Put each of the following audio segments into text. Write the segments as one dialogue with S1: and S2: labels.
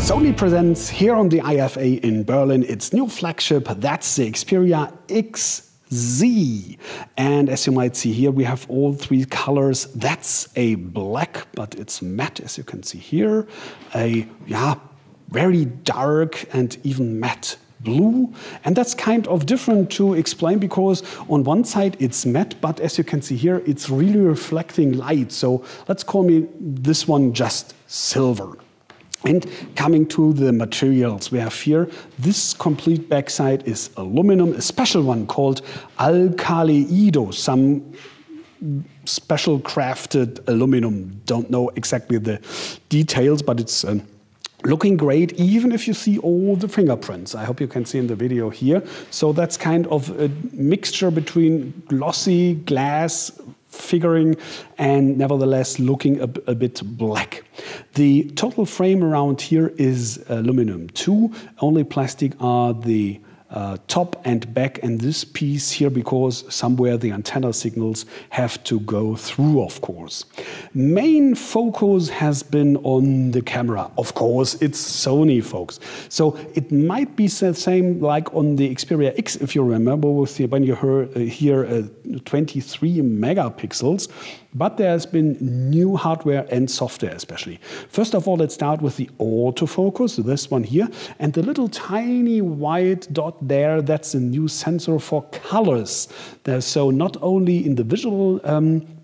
S1: Sony presents here on the IFA in Berlin its new flagship, that's the Xperia XZ. And as you might see here, we have all three colors. That's a black, but it's matte, as you can see here. A very dark and even matte blue. And that's kind of different to explain because on one side it's matte, but as you can see here, it's really reflecting light. So let's call this one just silver. And coming to the materials we have here, this complete backside is aluminum, a special one called Alcaleido, some special crafted aluminum. Don't know exactly the details, but it's looking great, even if you see all the fingerprints. I hope you can see in the video here. So that's kind of a mixture between glossy glass figuring and nevertheless looking a bit black. The total frame around here is aluminum too. Only plastic are the top and back and this piece here because somewhere the antenna signals have to go through, of course. Main focus has been on the camera. Of course, it's Sony, folks. So it might be the same like on the Xperia X, if you remember, when you heard here 23 megapixels. But there has been new hardware and software especially. First of all, let's start with the autofocus, this one here. And the little tiny white dot there, that's a new sensor for colors. So not only in the visual,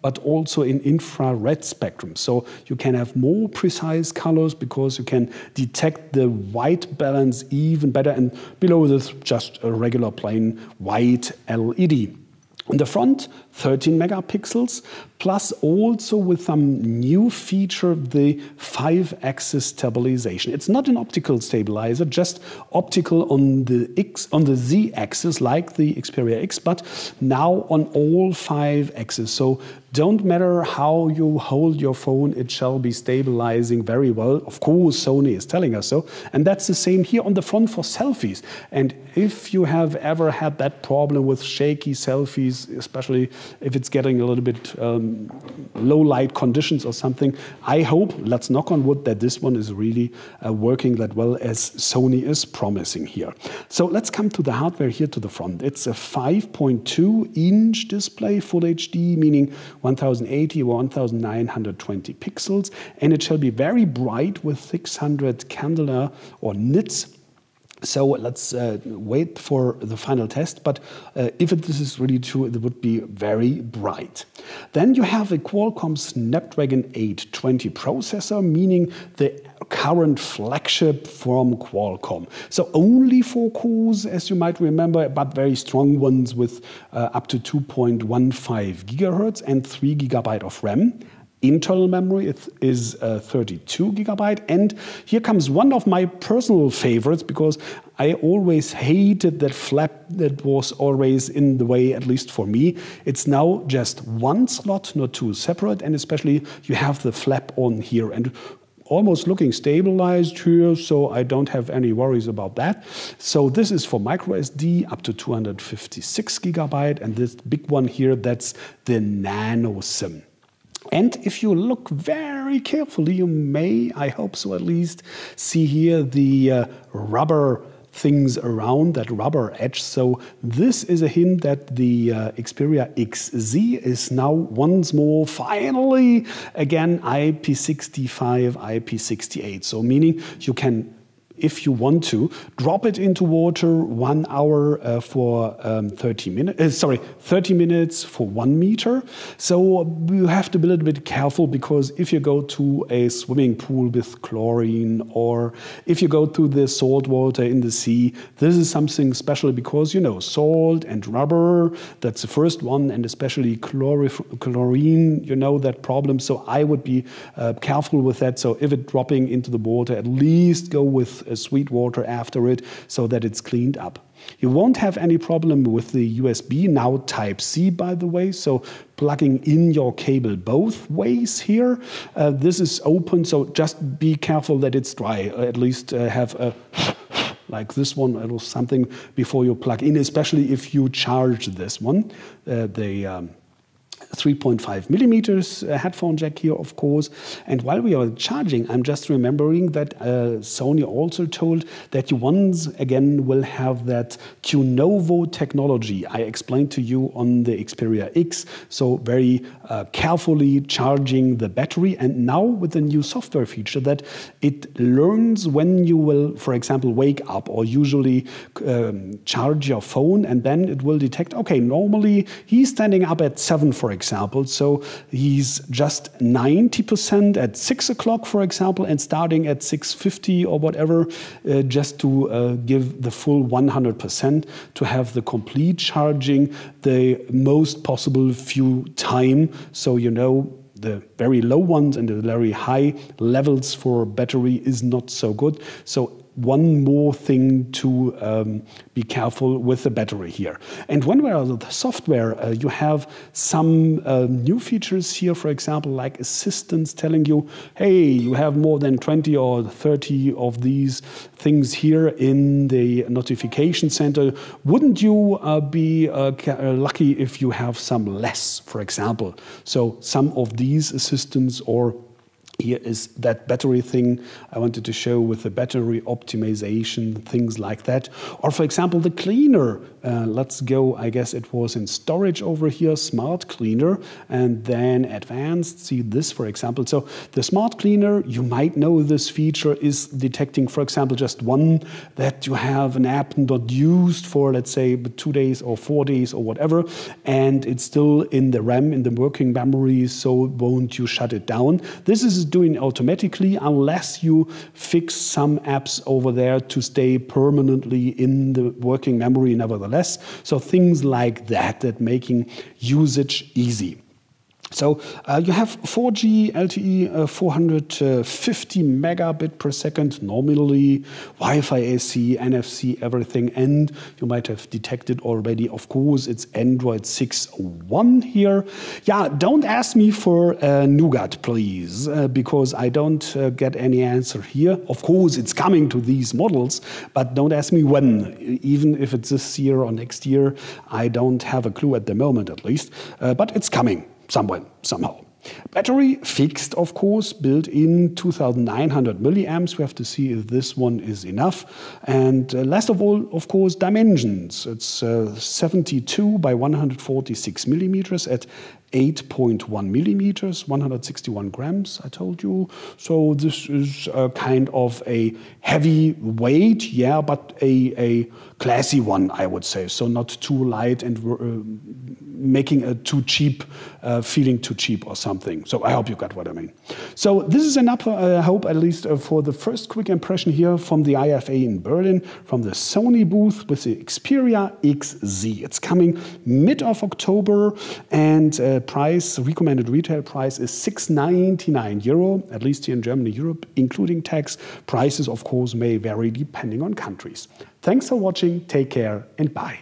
S1: but also in infrared spectrum. So you can have more precise colors because you can detect the white balance even better. And below this, just a regular plain white LED. On the front, 13 megapixels, plus also with some new feature, the 5-axis stabilization. It's not an optical stabilizer, just optical on the Z-axis, like the Xperia X, but now on all 5 axes. So don't matter how you hold your phone, it shall be stabilizing very well. Of course, Sony is telling us so. And that's the same here on the front for selfies. And if you have ever had that problem with shaky selfies, especially if it's getting a little bit low light conditions or something, I hope, let's knock on wood, that this one is really working that well as Sony is promising here. So let's come to the hardware here to the front. It's a 5.2-inch display, Full HD, meaning 1080 or 1920 pixels, and it shall be very bright with 600 candela or nits. So let's wait for the final test, but if this is really true, it would be very bright. Then you have a Qualcomm Snapdragon 820 processor, meaning the current flagship from Qualcomm. So only 4 cores, as you might remember, but very strong ones with up to 2.15 gigahertz and 3 gigabyte of RAM. Internal memory is 32 gigabyte. And here comes one of my personal favorites, because I always hated that flap that was always in the way, at least for me. It's now just one slot, not two separate, and especially you have the flap on here and almost looking stabilized here, so I don't have any worries about that. So this is for micro SD up to 256 gigabyte, and this big one here, that's the Nano SIM. And if you look very carefully, you may, I hope so at least, see here the rubber things around, that rubber edge. So this is a hint that the Xperia XZ is now once more, finally, again, IP65, IP68. So meaning you can, if you want to, drop it into water 1 hour for 30 minutes for 1 meter. So you have to be a little bit careful, because if you go to a swimming pool with chlorine, or if you go to the salt water in the sea, this is something special, because, you know, salt and rubber, that's the first one, and especially chlorine, you know that problem. So I would be careful with that. So if it's dropping into the water, at least go with sweet water after it, so that it's cleaned up. You won't have any problem with the USB, now Type-C, by the way, so plugging in your cable both ways here. This is open, so just be careful that it's dry. At least have a like this one, or something before you plug in, especially if you charge this one. 3.5 millimeters headphone jack here, of course. And while we are charging, I'm just remembering that Sony also told that you once again will have that QNOVO technology I explained to you on the Xperia X. So very carefully charging the battery. And now with the new software feature that it learns when you will, for example, wake up or usually charge your phone, and then it will detect, okay, normally he's standing up at 7, for example, so he's just 90% at 6 o'clock, for example, and starting at 6:50 or whatever, just to give the full 100%, to have the complete charging the most possible few time, so you know the very low ones and the very high levels for battery is not so good. So one more thing to be careful with the battery here. And when we're on the software, you have some new features here, for example, like assistants telling you, hey, you have more than 20 or 30 of these things here in the notification center. Wouldn't you be lucky if you have some less, for example? So some of these assistants, or here is that battery thing I wanted to show with the battery optimization, things like that. Or for example, the cleaner. Let's go, I guess it was in storage over here, smart cleaner, and then advanced. See this, for example. So the smart cleaner, you might know this feature is detecting, for example, just one that you have an app not used for, let's say, 2 days or 4 days or whatever, and it's still in the RAM, in the working memory, so won't you shut it down. This is doing automatically unless you fix some apps over there to stay permanently in the working memory nevertheless. So things like that making usage easy. So you have 4G LTE 450 megabit per second nominally, Wi-Fi AC, NFC, everything, and you might have detected already, of course, it's Android 6.1 here. Yeah, don't ask me for Nougat, please, because I don't get any answer here. Of course, it's coming to these models, but don't ask me when. Even if it's this year or next year, I don't have a clue at the moment, at least, but it's coming. Somewhere, somehow. Battery fixed, of course, built in 2,900 milliamps. We have to see if this one is enough. And last of all, of course, dimensions. It's 72 by 146 millimeters at 8.1 millimeters, 161 grams, I told you. So this is kind of a heavy weight, yeah, but a classy one, I would say. So not too light and making a too cheap, feeling too cheap or something. So I hope you got what I mean. So this is enough, I hope, at least for the first quick impression here from the IFA in Berlin, from the Sony booth with the Xperia XZ. It's coming mid of October, and price, recommended retail price is €699, at least here in Germany, Europe, including tax. Prices, of course, may vary depending on countries. Thanks for watching, take care, and bye.